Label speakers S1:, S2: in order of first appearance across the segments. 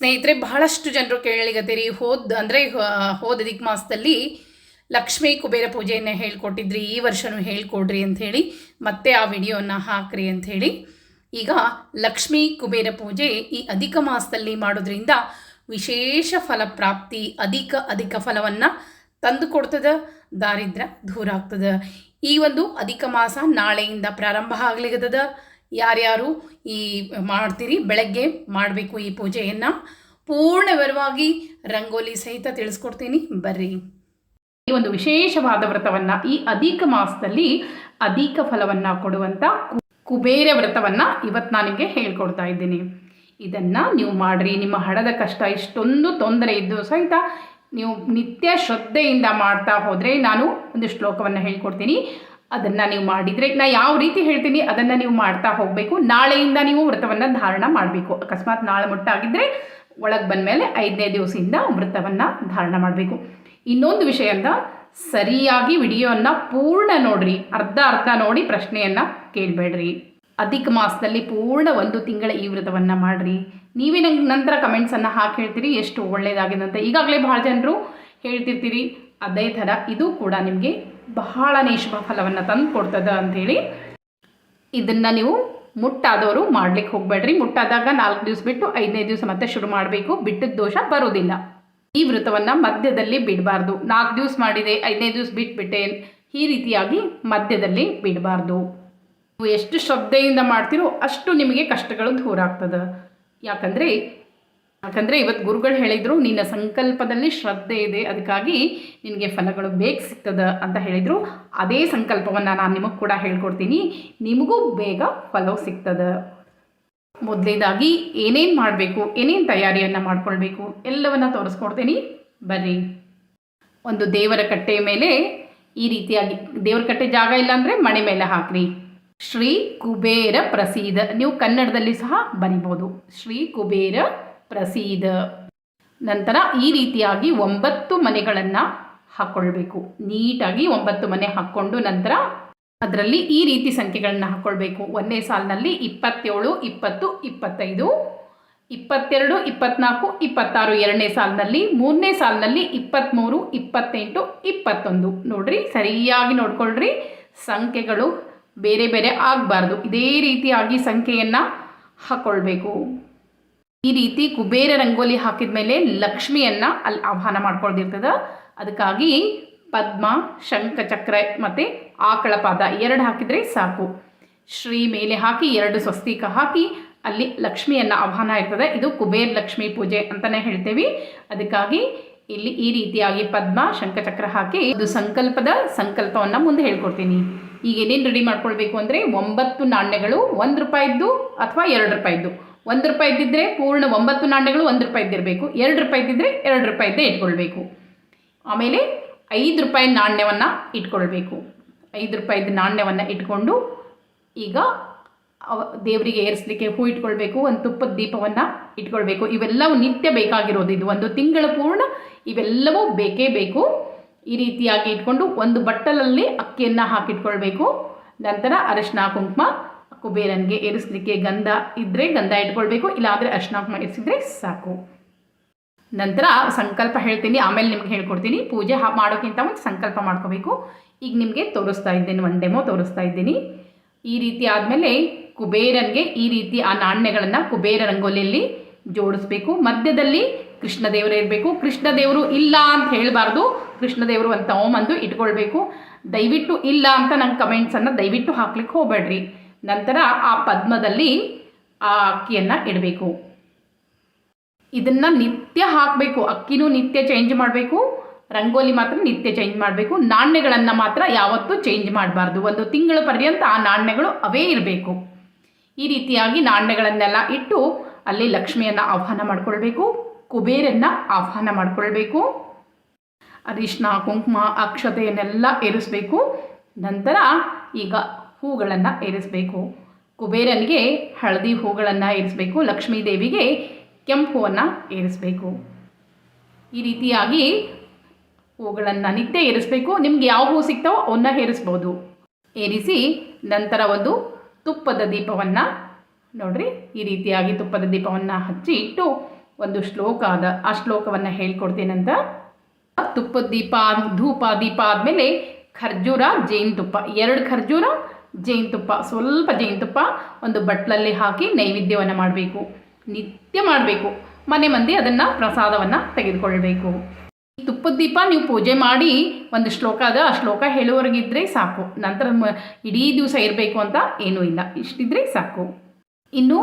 S1: ಸ್ನೇಹಿತರೆ, ಬಹಳಷ್ಟು ಜನರು ಕೇಳಲಿಗತ್ತೀರಿ ಹೋದ ದಿಕ್ ಮಾಸದಲ್ಲಿ ಲಕ್ಷ್ಮೀ ಕುಬೇರ ಪೂಜೆಯನ್ನು ಹೇಳ್ಕೊಟ್ಟಿದ್ರಿ, ಈ ವರ್ಷವೂ ಹೇಳ್ಕೊಡ್ರಿ ಅಂಥೇಳಿ ಮತ್ತೆ ಆ ವಿಡಿಯೋನ ಹಾಕ್ರಿ ಅಂಥೇಳಿ. ಈಗ ಲಕ್ಷ್ಮೀ ಕುಬೇರ ಪೂಜೆ ಈ ಅಧಿಕ ಮಾಸದಲ್ಲಿ ಮಾಡೋದ್ರಿಂದ ವಿಶೇಷ ಫಲಪ್ರಾಪ್ತಿ, ಅಧಿಕ ಫಲವನ್ನು ತಂದು ಕೊಡ್ತದೆ, ದಾರಿದ್ರ್ಯ ದೂರ ಆಗ್ತದೆ. ಈ ಒಂದು ಅಧಿಕ ಮಾಸ ನಾಳೆಯಿಂದ ಪ್ರಾರಂಭ ಆಗ್ಲಿಕ್ಕದ. ಯಾರ್ಯಾರು ಈ ಮಾಡ್ತೀರಿ ಬೆಳಗ್ಗೆ ಮಾಡಬೇಕು ಈ ಪೂಜೆಯನ್ನು, ಪೂರ್ಣ ವಿವರವಾಗಿ ರಂಗೋಲಿ ಸಹಿತ ತಿಳಿಸ್ಕೊಡ್ತೀನಿ, ಬರ್ರಿ. ಈ ಒಂದು ವಿಶೇಷವಾದ ವ್ರತವನ್ನು, ಈ ಅಧಿಕ ಮಾಸದಲ್ಲಿ ಅಧಿಕ ಫಲವನ್ನು ಕೊಡುವಂಥ ಕುಬೇರ ವ್ರತವನ್ನು ಇವತ್ತು ನಾನು ನಿಮಗೆ ಹೇಳ್ಕೊಡ್ತಾ ಇದ್ದೀನಿ. ಇದನ್ನು ನೀವು ಮಾಡಿರಿ. ನಿಮ್ಮ ಹಣದ ಕಷ್ಟ ಇಷ್ಟೊಂದು ತೊಂದರೆ ಇದ್ದು ಸಹಿತ ನೀವು ನಿತ್ಯ ಶ್ರದ್ಧೆಯಿಂದ ಮಾಡ್ತಾ ಹೋದರೆ, ನಾನು ಒಂದು ಶ್ಲೋಕವನ್ನು ಹೇಳ್ಕೊಡ್ತೀನಿ, ಅದನ್ನು ನೀವು ಮಾಡಿದರೆ, ನಾನು ಯಾವ ರೀತಿ ಹೇಳ್ತೀನಿ ಅದನ್ನು ನೀವು ಮಾಡ್ತಾ ಹೋಗಬೇಕು. ನಾಳೆಯಿಂದ ನೀವು ವ್ರತವನ್ನು ಧಾರಣ ಮಾಡಬೇಕು. ಅಕಸ್ಮಾತ್ ನಾಳೆ ಮುಟ್ಟಾಗಿದ್ದರೆ ಒಳಗೆ ಬಂದ ಮೇಲೆ 5ನೇ ದಿವಸದಿಂದ ವ್ರತವನ್ನು ಧಾರಣ ಮಾಡಬೇಕು. ಇನ್ನೊಂದು ವಿಷಯ ಅಂತ, ಸರಿಯಾಗಿ ವಿಡಿಯೋವನ್ನು ಪೂರ್ಣ ನೋಡ್ರಿ, ಅರ್ಧ ನೋಡಿ ಪ್ರಶ್ನೆಯನ್ನು ಕೇಳಬೇಡ್ರಿ. ಅಧಿಕ ಮಾಸದಲ್ಲಿ ಪೂರ್ಣ 1 ತಿಂಗಳ ಈ ವ್ರತವನ್ನು ಮಾಡಿರಿ. ನೀವೇ ನಂಗೆ ನಂತರ ಕಮೆಂಟ್ಸನ್ನು ಹಾಕಿ ಹೇಳ್ತೀರಿ ಎಷ್ಟು ಒಳ್ಳೆಯದಾಗಿದೆ ಅಂತ. ಈಗಾಗಲೇ ಭಾಳ ಜನರು ಹೇಳ್ತಿರ್ತೀರಿ. ಅದೇ ಥರ ಇದು ಕೂಡ ನಿಮಗೆ ಬಹಳನೇ ಶುಭ ಫಲವನ್ನು ತಂದು ಕೊಡ್ತದೆ ಅಂಥೇಳಿ. ಇದನ್ನು ನೀವು ಮುಟ್ಟಾದವರು ಮಾಡ್ಲಿಕ್ಕೆ ಹೋಗಬೇಡ್ರಿ. ಮುಟ್ಟಾದಾಗ 4 ದಿವಸ ಬಿಟ್ಟು 5ನೇ ದಿವಸ ಮತ್ತೆ ಶುರು ಮಾಡಬೇಕು. ಬಿಟ್ಟದ ದೋಷ ಬರೋದಿಲ್ಲ. ಈ ವ್ರತವನ್ನು ಮಧ್ಯದಲ್ಲಿ ಬಿಡಬಾರ್ದು. 4 ದಿವಸ ಮಾಡಿದೆ 5ನೇ ದಿವಸ ಬಿಟ್ಬಿಟ್ಟೆ, ಈ ರೀತಿಯಾಗಿ ಮಧ್ಯದಲ್ಲಿ ಬಿಡಬಾರ್ದು. ನೀವು ಎಷ್ಟು ಶ್ರದ್ಧೆಯಿಂದ ಮಾಡ್ತೀರೋ ಅಷ್ಟು ನಿಮಗೆ ಕಷ್ಟಗಳು ದೂರ ಆಗ್ತದೆ. ಯಾಕಂದರೆ ಇವತ್ತು ಗುರುಗಳು ಹೇಳಿದರು, ನಿನ್ನ ಸಂಕಲ್ಪದಲ್ಲಿ ಶ್ರದ್ಧೆ ಇದೆ, ಅದಕ್ಕಾಗಿ ನಿನಗೆ ಫಲಗಳು ಬೇಗ ಸಿಗ್ತದೆ ಅಂತ ಹೇಳಿದರು. ಅದೇ ಸಂಕಲ್ಪವನ್ನು ನಾನು ನಿಮಗೆ ಕೂಡ ಹೇಳ್ಕೊಡ್ತೀನಿ, ನಿಮಗೂ ಬೇಗ ಫಲ ಸಿಗ್ತದೆ. ಮೊದಲೇದಾಗಿ ಏನೇನು ಮಾಡಬೇಕು, ಏನೇನು ತಯಾರಿಯನ್ನು ಮಾಡ್ಕೊಳ್ಬೇಕು ಎಲ್ಲವನ್ನು ತೋರಿಸ್ಕೊಡ್ತೀನಿ, ಬರ್ರಿ. ಒಂದು ದೇವರ ಕಟ್ಟೆಯ ಮೇಲೆ ಈ ರೀತಿಯಾಗಿ, ದೇವರ ಕಟ್ಟೆ ಜಾಗ ಇಲ್ಲಾಂದರೆ ಮಣೆ ಮೇಲೆ ಹಾಕ್ರಿ. ಶ್ರೀ ಕುಬೇರ ಪ್ರಸೀದ, ನೀವು ಕನ್ನಡದಲ್ಲಿ ಸಹ ಬರಿಬೋದು, ಶ್ರೀ ಕುಬೇರ ಪ್ರಸೀದ. ನಂತರ ಈ ರೀತಿಯಾಗಿ 9 ಮನೆಗಳನ್ನು ಹಾಕ್ಕೊಳ್ಬೇಕು. ನೀಟಾಗಿ 9 ಮನೆ ಹಾಕ್ಕೊಂಡು ನಂತರ ಅದರಲ್ಲಿ ಈ ರೀತಿ ಸಂಖ್ಯೆಗಳನ್ನು ಹಾಕ್ಕೊಳ್ಬೇಕು. 1ನೇ ಸಾಲಿನಲ್ಲಿ 27, 20, 25, 22, 24, 26. 2ನೇ ಸಾಲಿನಲ್ಲಿ, 3ನೇ ಸಾಲಿನಲ್ಲಿ 23, 28, 21. ನೋಡ್ರಿ, ಸರಿಯಾಗಿ ನೋಡ್ಕೊಳ್ರಿ. ಸಂಖ್ಯೆಗಳು ಬೇರೆ ಬೇರೆ ಆಗಬಾರ್ದು. ಇದೇ ರೀತಿಯಾಗಿ ಸಂಖ್ಯೆಯನ್ನು ಹಾಕ್ಕೊಳ್ಬೇಕು. ಈ ರೀತಿ ಕುಬೇರ ರಂಗೋಲಿ ಹಾಕಿದ ಮೇಲೆ ಲಕ್ಷ್ಮಿಯನ್ನು ಅಲ್ಲಿ ಆಹ್ವಾನ ಮಾಡ್ಕೊಳ್ದಿರ್ತದೆ. ಅದಕ್ಕಾಗಿ ಪದ್ಮ, ಶಂಖ ಚಕ್ರ ಮತ್ತು ಆಕಳ ಪಾದ 2 ಹಾಕಿದರೆ ಸಾಕು. ಶ್ರೀ ಮೇಲೆ ಹಾಕಿ 2 ಸ್ವಸ್ತಿಕ ಹಾಕಿ ಅಲ್ಲಿ ಲಕ್ಷ್ಮಿಯನ್ನು ಆಹ್ವಾನ ಇರ್ತದೆ. ಇದು ಕುಬೇರ ಲಕ್ಷ್ಮೀ ಪೂಜೆ ಅಂತಲೇ ಹೇಳ್ತೇವೆ. ಅದಕ್ಕಾಗಿ ಇಲ್ಲಿ ಈ ರೀತಿಯಾಗಿ ಪದ್ಮ, ಶಂಖಚಕ್ರ ಹಾಕಿ ಇದು ಸಂಕಲ್ಪವನ್ನು ಮುಂದೆ ಹೇಳ್ಕೊಡ್ತೀನಿ. ಈಗ ಏನೇನು ರೆಡಿ ಮಾಡ್ಕೊಳ್ಬೇಕು ಅಂದರೆ, 9 ನಾಣ್ಯಗಳು, 1 ರೂಪಾಯಿದ್ದು ಅಥವಾ 2 ರೂಪಾಯಿದ್ದು. 1 ರೂಪಾಯಿದ್ದಿದ್ದರೆ ಪೂರ್ಣ 9 ನಾಣ್ಯಗಳು 1 ರೂಪಾಯಿದ್ದಿರಬೇಕು. 2 ರೂಪಾಯಿದ್ದಿದ್ದರೆ 2 ರೂಪಾಯಿದ್ದೇ ಇಟ್ಕೊಳ್ಬೇಕು. ಆಮೇಲೆ 5 ರೂಪಾಯಿ ನಾಣ್ಯವನ್ನು ಇಟ್ಕೊಳ್ಬೇಕು. 5 ರೂಪಾಯಿದ ನಾಣ್ಯವನ್ನು ಇಟ್ಕೊಂಡು ಈಗ ದೇವರಿಗೆ ಏರಿಸಲಿಕ್ಕೆ ಹೂ ಇಟ್ಕೊಳ್ಬೇಕು. ಒಂದು ತುಪ್ಪದ ದೀಪವನ್ನು ಇಟ್ಕೊಳ್ಬೇಕು. ಇವೆಲ್ಲವೂ ನಿತ್ಯ ಬೇಕಾಗಿರೋದು. ಇದು 1 ತಿಂಗಳ ಪೂರ್ಣ ಇವೆಲ್ಲವೂ ಬೇಕೇ ಬೇಕು. ಈ ರೀತಿಯಾಗಿ ಇಟ್ಕೊಂಡು ಒಂದು ಬಟ್ಟಲಲ್ಲಿ ಅಕ್ಕಿಯನ್ನು ಹಾಕಿಟ್ಕೊಳ್ಬೇಕು. ನಂತರ ಅರಿಶಿನ ಕುಂಕುಮ, ಕುಬೇರನಿಗೆ ಏರಿಸಲಿಕ್ಕೆ ಗಂಧ ಇದ್ದರೆ ಗಂಧ ಇಟ್ಕೊಳ್ಬೇಕು, ಇಲ್ಲಾಂದರೆ ಅರಿಶಿನ ಕುಂಕುಮ ಏರಿಸಿದ್ರೆ ಸಾಕು. ನಂತರ ಸಂಕಲ್ಪ ಹೇಳ್ತೀನಿ, ಆಮೇಲೆ ನಿಮ್ಗೆ ಹೇಳ್ಕೊಡ್ತೀನಿ. ಪೂಜೆ ಮಾಡೋಕ್ಕಿಂತ ಮುಂಚೆ ಸಂಕಲ್ಪ ಮಾಡ್ಕೋಬೇಕು. ಈಗ ನಿಮಗೆ ತೋರಿಸ್ತಾ ಇದ್ದೀನಿ, 1 ಡೆಮೋ ತೋರಿಸ್ತಾ ಇದ್ದೀನಿ. ಈ ರೀತಿ ಆದಮೇಲೆ ಕುಬೇರನಿಗೆ ಈ ರೀತಿ ಆ ನಾಣ್ಯಗಳನ್ನು ಕುಬೇರ ರಂಗೋಲಿಯಲ್ಲಿ ಜೋಡಿಸ್ಬೇಕು. ಮಧ್ಯದಲ್ಲಿ ಕೃಷ್ಣದೇವರು ಇರಬೇಕು. ಕೃಷ್ಣದೇವರು ಇಲ್ಲ ಅಂತ ಹೇಳಬಾರ್ದು. ಕೃಷ್ಣದೇವರು ಅಂತ ತಗೊಂಬಂದು ಇಟ್ಕೊಳ್ಬೇಕು. ದಯವಿಟ್ಟು ಇಲ್ಲ ಅಂತ ನಂಗೆ ಕಮೆಂಟ್ಸನ್ನು ದಯವಿಟ್ಟು ಹಾಕ್ಲಿಕ್ಕೆ ಹೋಗಬೇಡ್ರಿ. ನಂತರ ಆ ಪದ್ಮದಲ್ಲಿ ಆ ಅಕ್ಕಿಯನ್ನು ಇಡಬೇಕು. ಇದನ್ನು ನಿತ್ಯ ಹಾಕಬೇಕು. ಅಕ್ಕಿನೂ ನಿತ್ಯ ಚೇಂಜ್ ಮಾಡಬೇಕು, ರಂಗೋಲಿ ಮಾತ್ರ ನಿತ್ಯ ಚೇಂಜ್ ಮಾಡಬೇಕು. ನಾಣ್ಯಗಳನ್ನು ಮಾತ್ರ ಯಾವತ್ತೂ ಚೇಂಜ್ ಮಾಡಬಾರ್ದು. 1 ತಿಂಗಳ ಪರ್ಯಂತ ಆ ನಾಣ್ಯಗಳು ಅವೇ ಇರಬೇಕು. ಈ ರೀತಿಯಾಗಿ ನಾಣ್ಯಗಳನ್ನೆಲ್ಲ ಇಟ್ಟು ಅಲ್ಲಿ ಲಕ್ಷ್ಮಿಯನ್ನು ಆಹ್ವಾನ ಮಾಡಿಕೊಳ್ಬೇಕು, ಕುಬೇರನ್ನು ಆಹ್ವಾನ ಮಾಡಿಕೊಳ್ಬೇಕು. ಅರಿಶಿನ ಕುಂಕುಮ ಅಕ್ಷತೆಯನ್ನೆಲ್ಲ ಏರಿಸಬೇಕು. ನಂತರ ಈಗ ಹೂಗಳನ್ನು ಏರಿಸಬೇಕು. ಕುಬೇರನಿಗೆ ಹಳದಿ ಹೂಗಳನ್ನು ಏರಿಸಬೇಕು. ಲಕ್ಷ್ಮೀ ದೇವಿಗೆ ಕೆಂಪು ಹೂವನ್ನು ಏರಿಸಬೇಕು. ಈ ರೀತಿಯಾಗಿ ಹೂಗಳನ್ನು ನಿತ್ಯ ಏರಿಸಬೇಕು. ನಿಮ್ಗೆ ಯಾವ ಹೂ ಸಿಗ್ತಾವೋ ಅವನ್ನ ಏರಿಸ್ಬೋದು. ಏರಿಸಿ ನಂತರ ಒಂದು ತುಪ್ಪದ ದೀಪವನ್ನು ನೋಡ್ರಿ, ಈ ರೀತಿಯಾಗಿ ತುಪ್ಪದ ದೀಪವನ್ನು ಹಚ್ಚಿ ಇಟ್ಟು ಒಂದು ಶ್ಲೋಕ ಅದ, ಆ ಶ್ಲೋಕವನ್ನು ಹೇಳ್ಕೊಡ್ತೇನಂತ. ತುಪ್ಪದ ದೀಪ, ಧೂಪ, ದೀಪ ಆದಮೇಲೆ ಖರ್ಜೂರ, ಜೇನುತುಪ್ಪ, 2 ಖರ್ಜೂರ, ಜೇನುತುಪ್ಪ, ಸ್ವಲ್ಪ ಜೇನುತುಪ್ಪ ಒಂದು ಬಟ್ಲಲ್ಲಿ ಹಾಕಿ ನೈವೇದ್ಯವನ್ನು ಮಾಡಬೇಕು. ನಿತ್ಯ ಮಾಡಬೇಕು. ಮನೆ ಮಂದಿ ಅದನ್ನು ಪ್ರಸಾದವನ್ನು ತೆಗೆದುಕೊಳ್ಬೇಕು. ಈ ತುಪ್ಪದ ದೀಪ ನೀವು ಪೂಜೆ ಮಾಡಿ ಒಂದು ಶ್ಲೋಕ ಅದ, ಆ ಶ್ಲೋಕ ಹೇಳುವವರೆಗಿದ್ರೆ ಸಾಕು. ನಂತರ ಇಡೀ ದಿವಸ ಇರಬೇಕು ಅಂತ ಏನೂ ಇಲ್ಲ, ಇಷ್ಟಿದ್ರೆ ಸಾಕು. ಇನ್ನು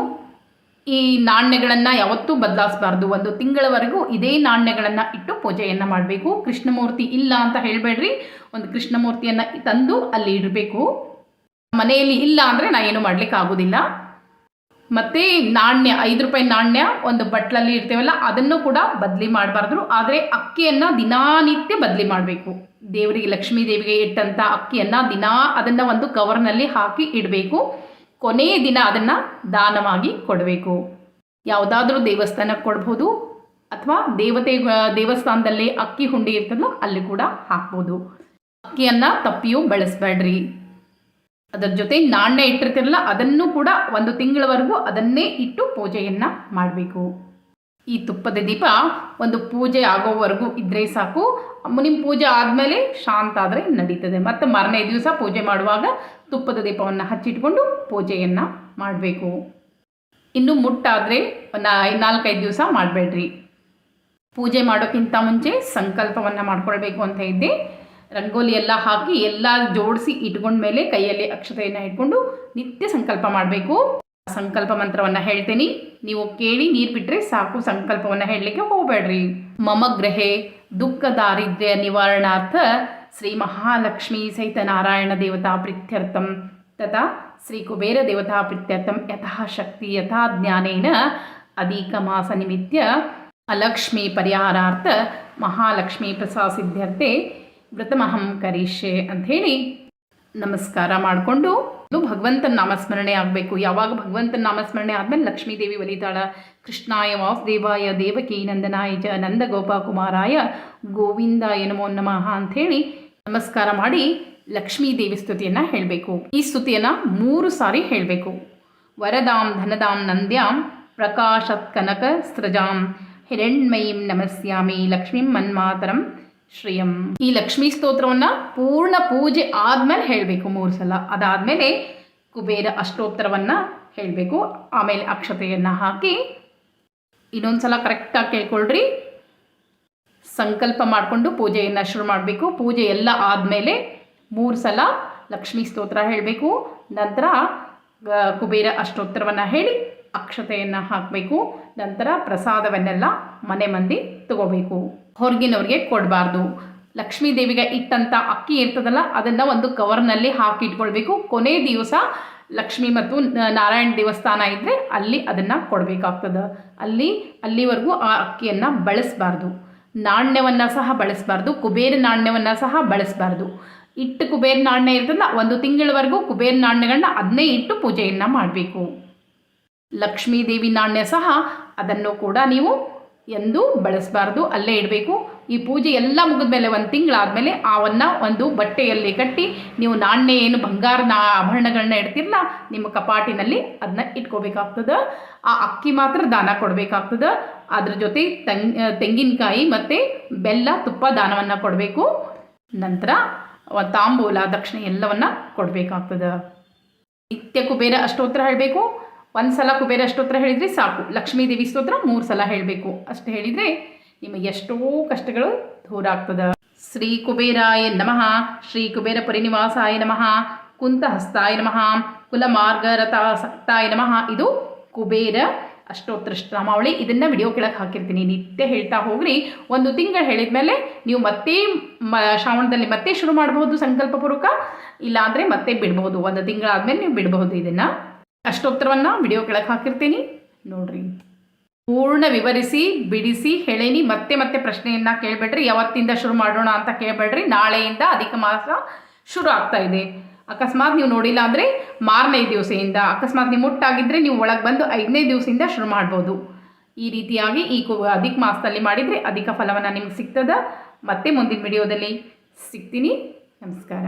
S1: ಈ ನಾಣ್ಯಗಳನ್ನು ಯಾವತ್ತೂ ಬದಲಾಯಿಸಬಾರ್ದು. 1 ತಿಂಗಳವರೆಗೂ ಇದೇ ನಾಣ್ಯಗಳನ್ನು ಇಟ್ಟು ಪೂಜೆಯನ್ನು ಮಾಡಬೇಕು. ಕೃಷ್ಣಮೂರ್ತಿ ಇಲ್ಲ ಅಂತ ಹೇಳಬೇಡ್ರಿ. ಒಂದು ಕೃಷ್ಣಮೂರ್ತಿಯನ್ನು ತಂದು ಅಲ್ಲಿ ಇಡಬೇಕು. ಮನೆಯಲ್ಲಿ ಇಲ್ಲ ಅಂದರೆ ನಾ ಏನು ಮಾಡಲಿಕ್ಕೆ ಆಗೋದಿಲ್ಲ. ಮತ್ತು ನಾಣ್ಯ, 5 ರೂಪಾಯಿ ನಾಣ್ಯ ಒಂದು ಬಟ್ಲಲ್ಲಿ ಇರ್ತೇವಲ್ಲ, ಅದನ್ನು ಕೂಡ ಬದಲಿ ಮಾಡಬಾರ್ದು. ಆದರೆ ಅಕ್ಕಿಯನ್ನು ದಿನನಿತ್ಯ ಬದಲಿ ಮಾಡಬೇಕು. ದೇವರಿಗೆ, ಲಕ್ಷ್ಮೀ ದೇವಿಗೆ ಇಟ್ಟಂಥ ಅಕ್ಕಿಯನ್ನು ಅದನ್ನು ಒಂದು ಕವರ್ನಲ್ಲಿ ಹಾಕಿ ಇಡಬೇಕು. ಕೊನೆಯ ದಿನ ಅದನ್ನು ದಾನವಾಗಿ ಕೊಡಬೇಕು. ಯಾವುದಾದ್ರೂ ದೇವಸ್ಥಾನಕ್ಕೆ ಕೊಡ್ಬೋದು, ಅಥವಾ ದೇವಸ್ಥಾನದಲ್ಲಿ ಅಕ್ಕಿ ಹುಂಡಿ ಇರ್ತದಲ್ಲ ಅಲ್ಲಿ ಕೂಡ ಹಾಕ್ಬೋದು. ಅಕ್ಕಿಯನ್ನು ತಪ್ಪಿಯೂ ಬಳಸಬೇಡ್ರಿ. ಅದರ ಜೊತೆ ನಾಣ್ಯ ಇಟ್ಟಿರ್ತಿರಲ್ಲ ಅದನ್ನು ಕೂಡ 1 ತಿಂಗಳವರೆಗೂ ಅದನ್ನೇ ಇಟ್ಟು ಪೂಜೆಯನ್ನು ಮಾಡಬೇಕು. ಈ ತುಪ್ಪದ ದೀಪ ಒಂದು ಪೂಜೆ ಆಗೋವರೆಗೂ ಇದ್ದರೆ ಸಾಕು. ನಿಮ್ಮ ಪೂಜೆ ಆದಮೇಲೆ ಶಾಂತ ಆದರೆ ನಡೀತದೆ. ಮತ್ತು ಮಾರನೇ ದಿವಸ ಪೂಜೆ ಮಾಡುವಾಗ ತುಪ್ಪದ ದೀಪವನ್ನು ಹಚ್ಚಿಟ್ಕೊಂಡು ಪೂಜೆಯನ್ನು ಮಾಡಬೇಕು. ಇನ್ನು ಮುಟ್ಟಾದರೆ 4-5 ದಿವಸ ಮಾಡಬೇಡ್ರಿ. ಪೂಜೆ ಮಾಡೋಕ್ಕಿಂತ ಮುಂಚೆ ಸಂಕಲ್ಪವನ್ನು ಮಾಡ್ಕೊಳ್ಬೇಕು ಅಂತ ಇದ್ದೆ. ರಂಗೋಲಿ ಎಲ್ಲ ಹಾಕಿ ಎಲ್ಲ ಜೋಡಿಸಿ ಇಟ್ಕೊಂಡ್ಮೇಲೆ ಕೈಯಲ್ಲಿ ಅಕ್ಷತೆಯನ್ನು ಇಟ್ಕೊಂಡು ನಿತ್ಯ ಸಂಕಲ್ಪ ಮಾಡಬೇಕು. ಸಂಕಲ್ಪ ಮಂತ್ರವನ್ನು ಹೇಳ್ತೀನಿ, ನೀವು ಕೇಳಿ ನೀರು ಬಿಟ್ಟರೆ ಸಾಕು. ಸಂಕಲ್ಪವನ್ನು ಹೇಳಲಿಕ್ಕೆ ಹೋಗಬೇಡ್ರಿ. ಮಮ ಗೃಹೆ ದುಃಖ ದಾರಿದ್ರ್ಯ ನಿವಾರಣಾರ್ಥ ಶ್ರೀ ಮಹಾಲಕ್ಷ್ಮೀ ಸಹಿತ ನಾರಾಯಣ ದೇವತಾ ಪ್ರೀತ್ಯರ್ಥಂ ತಥಾ ಶ್ರೀ ಕುಬೇರ ದೇವತಾ ಪ್ರೀತ್ಯರ್ಥಂ ಯಥಾಶಕ್ತಿ ಯಥಾ ಜ್ಞಾನೇನ ಅಧಿಕ ಮಾಸ ನಿಮಿತ್ಯ ಅಲಕ್ಷ್ಮೀ ಪರಿಹಾರಾರ್ಥ ಮಹಾಲಕ್ಷ್ಮೀ ಪ್ರಸಾದ ಸಿದ್ಧಾರ್ಥೆ ವ್ರತಮಹಂ ಕರಿಷ್ಯೆ ಅಂಥೇಳಿ ನಮಸ್ಕಾರ ಮಾಡಿಕೊಂಡು ಭಗವಂತನ ನಾಮಸ್ಮರಣೆ ಆಗಬೇಕು. ಯಾವಾಗ ಭಗವಂತನ ನಾಮಸ್ಮರಣೆ ಆದಮೇಲೆ ಲಕ್ಷ್ಮೀ ದೇವಿ ಒಲಿತಾಳ. ಕೃಷ್ಣಾಯ ವಾಸುದೇವಾಯ ದೇವಕೀ ನಂದನಾಯ ಚ ನಂದಗೋಪಕುಮಾರಾಯ ಗೋವಿಂದಾಯ ನಮೋ ನಮಃ ಅಂಥೇಳಿ ನಮಸ್ಕಾರ ಮಾಡಿ ಲಕ್ಷ್ಮೀ ದೇವಿ ಸ್ತುತಿಯನ್ನು ಹೇಳಬೇಕು. ಈ ಸ್ತುತಿಯನ್ನು 3 ಸಾರಿ ಹೇಳಬೇಕು. ವರದಾಂ ಧನದಾಂ ನಂದ್ಯಾಂ ಪ್ರಕಾಶತ್ ಕನಕ ಸೃಜಾಂ ಹಿರಣ್ಮಯೀಂ ನಮಸ್ಯಾಮಿ ಲಕ್ಷ್ಮೀಂ ಮನ್ಮಾತರಂ ಶ್ರೀಯಂ. ಈ ಲಕ್ಷ್ಮೀ ಸ್ತೋತ್ರವನ್ನು ಪೂರ್ಣ ಪೂಜೆ ಆದಮೇಲೆ ಹೇಳಬೇಕು 3 ಸಲ. ಅದಾದಮೇಲೆ ಕುಬೇರ ಅಷ್ಟೋತ್ತರವನ್ನು ಹೇಳಬೇಕು. ಆಮೇಲೆ ಅಕ್ಷತೆಯನ್ನು ಹಾಕಿ ಇನ್ನೊಂದು ಸಲ ಕರೆಕ್ಟಾಗಿ ಕೇಳ್ಕೊಳ್ರಿ. ಸಂಕಲ್ಪ ಮಾಡಿಕೊಂಡು ಪೂಜೆಯನ್ನು ಶುರು ಮಾಡಬೇಕು. ಪೂಜೆ ಎಲ್ಲ ಆದಮೇಲೆ 3 ಸಲ ಲಕ್ಷ್ಮೀ ಸ್ತೋತ್ರ ಹೇಳಬೇಕು. ನಂತರ ಕುಬೇರ ಅಷ್ಟೋತ್ತರವನ್ನು ಹೇಳಿ ಅಕ್ಷತೆಯನ್ನು ಹಾಕಬೇಕು. ನಂತರ ಪ್ರಸಾದವನ್ನೆಲ್ಲ ಮನೆ ಮಂದಿ ತಗೋಬೇಕು. ಹೊರಗಿನವ್ರಿಗೆ ಕೊಡಬಾರ್ದು. ಲಕ್ಷ್ಮೀ ದೇವಿಗೆ ಇಟ್ಟಂಥ ಅಕ್ಕಿ ಇರ್ತದಲ್ಲ ಅದನ್ನು ಒಂದು ಕವರ್ನಲ್ಲಿ ಹಾಕಿ ಇಟ್ಕೊಳ್ಬೇಕು. ಕೊನೆ ದಿವಸ ಲಕ್ಷ್ಮಿ ಮತ್ತು ನಾರಾಯಣ ದೇವಸ್ಥಾನ ಇದ್ದರೆ ಅಲ್ಲಿ ಅದನ್ನು ಕೊಡಬೇಕಾಗ್ತದೆ. ಅಲ್ಲಿವರೆಗೂ ಆ ಅಕ್ಕಿಯನ್ನು ಬಳಸಬಾರ್ದು. ನಾಣ್ಯವನ್ನು ಸಹ ಬಳಸಬಾರ್ದು. ಕುಬೇರ ನಾಣ್ಯವನ್ನು ಸಹ ಬಳಸಬಾರ್ದು. ಇಟ್ಟು ಕುಬೇರ ನಾಣ್ಯ ಇರ್ತದಲ್ಲ 1 ತಿಂಗಳವರೆಗೂ ಕುಬೇರ ನಾಣ್ಯಗಳನ್ನ ಅದನ್ನೇ ಇಟ್ಟು ಪೂಜೆಯನ್ನು ಮಾಡಬೇಕು. ಲಕ್ಷ್ಮೀ ದೇವಿ ನಾಣ್ಯ ಸಹ ಅದನ್ನು ಕೂಡ ನೀವು ಎಂದೂ ಬಳಸಬಾರ್ದು, ಅಲ್ಲೇ ಇಡಬೇಕು. ಈ ಪೂಜೆ ಎಲ್ಲ ಮುಗಿದ ಮೇಲೆ 1 ತಿಂಗಳಾದಮೇಲೆ ಅವನ್ನು ಒಂದು ಬಟ್ಟೆಯಲ್ಲಿ ಕಟ್ಟಿ ನೀವು ನಾಣ್ಯ ಏನು ಬಂಗಾರದ ಆಭರಣಗಳನ್ನ ಇಡ್ತಿರಲ್ಲ ನಿಮ್ಮ ಕಪಾಟಿನಲ್ಲಿ ಅದನ್ನ ಇಟ್ಕೋಬೇಕಾಗ್ತದೆ. ಆ ಅಕ್ಕಿ ಮಾತ್ರ ದಾನ ಕೊಡಬೇಕಾಗ್ತದೆ. ಅದ್ರ ಜೊತೆ ತೆಂಗಿನಕಾಯಿ ಮತ್ತು ಬೆಲ್ಲ, ತುಪ್ಪ ದಾನವನ್ನು ಕೊಡಬೇಕು. ನಂತರ ತಾಂಬೂಲ, ದಕ್ಷಿಣೆ ಎಲ್ಲವನ್ನು ಕೊಡಬೇಕಾಗ್ತದೆ. ನಿತ್ಯ ಕುಬೇರ ಅಷ್ಟೋತ್ತರ ಹೇಳಬೇಕು. 1 ಸಲ ಕುಬೇರ ಅಷ್ಟೋತ್ತರ ಹೇಳಿದರೆ ಸಾಕು. ಲಕ್ಷ್ಮೀ ದೇವಿ ಸ್ತೋತ್ರ 3 ಸಲ ಹೇಳಬೇಕು. ಅಷ್ಟು ಹೇಳಿದರೆ ನಿಮಗೆ ಎಷ್ಟೋ ಕಷ್ಟಗಳು ದೂರ ಆಗ್ತದೆ. ಶ್ರೀ ಕುಬೇರಾಯ ನಮಃ, ಶ್ರೀ ಕುಬೇರ ಪರಿನಿವಾಸಾಯ ನಮಃ, ಕುಂತಹಸ್ತಾಯ ನಮಃ, ಕುಲಮಾರ್ಗರಥಾಸಕ್ತಾಯ ನಮಃ. ಇದು ಕುಬೇರ ಅಷ್ಟೋತ್ತರ ನಾಮಾವಳಿ. ಇದನ್ನು ವಿಡಿಯೋ ಕೆಳಗೆ ಹಾಕಿರ್ತೀನಿ. ನಿತ್ಯ ಹೇಳ್ತಾ ಹೋಗ್ರಿ. 1 ತಿಂಗಳು ಹೇಳಿದ ಮೇಲೆ ನೀವು ಮತ್ತೆ ಶ್ರಾವಣದಲ್ಲಿ ಮತ್ತೆ ಶುರು ಮಾಡಬಹುದು ಸಂಕಲ್ಪಪೂರ್ವಕ. ಇಲ್ಲಾಂದರೆ ಮತ್ತೆ ಬಿಡ್ಬೋದು. 1 ತಿಂಗಳಾದಮೇಲೆ ನೀವು ಬಿಡಬಹುದು. ಇದನ್ನು ಅಷ್ಟೋತ್ತರವನ್ನು ವಿಡಿಯೋ ಕೆಳಗೆ ಹಾಕಿರ್ತೀನಿ, ನೋಡ್ರಿ. ಪೂರ್ಣ ವಿವರಿಸಿ ಬಿಡಿಸಿ ಹೇಳೇನಿ. ಮತ್ತೆ ಪ್ರಶ್ನೆಯನ್ನು ಕೇಳಬೇಡ್ರಿ. ಯಾವತ್ತಿಂದ ಶುರು ಮಾಡೋಣ ಅಂತ ಕೇಳಬೇಡ್ರಿ. ನಾಳೆಯಿಂದ ಅಧಿಕ ಮಾಸ ಶುರು ಆಗ್ತಾ ಇದೆ. ಅಕಸ್ಮಾತ್ ನೀವು ನೋಡಿಲ್ಲ ಅಂದರೆ ಮಾರನೇ ದಿವಸದಿಂದ, ಅಕಸ್ಮಾತ್ ನೀವು ಮುಟ್ಟಾಗಿದ್ದರೆ ನೀವು ಒಳಗೆ ಬಂದು 5ನೇ ದಿವಸದಿಂದ ಶುರು ಮಾಡ್ಬೋದು. ಈ ರೀತಿಯಾಗಿ ಈ ಅಧಿಕ ಮಾಸದಲ್ಲಿ ಮಾಡಿದರೆ ಅಧಿಕ ಫಲವನ್ನು ನಿಮ್ಗೆ ಸಿಗ್ತದೆ. ಮತ್ತೆ ಮುಂದಿನ ವಿಡಿಯೋದಲ್ಲಿ ಸಿಗ್ತೀನಿ. ನಮಸ್ಕಾರ.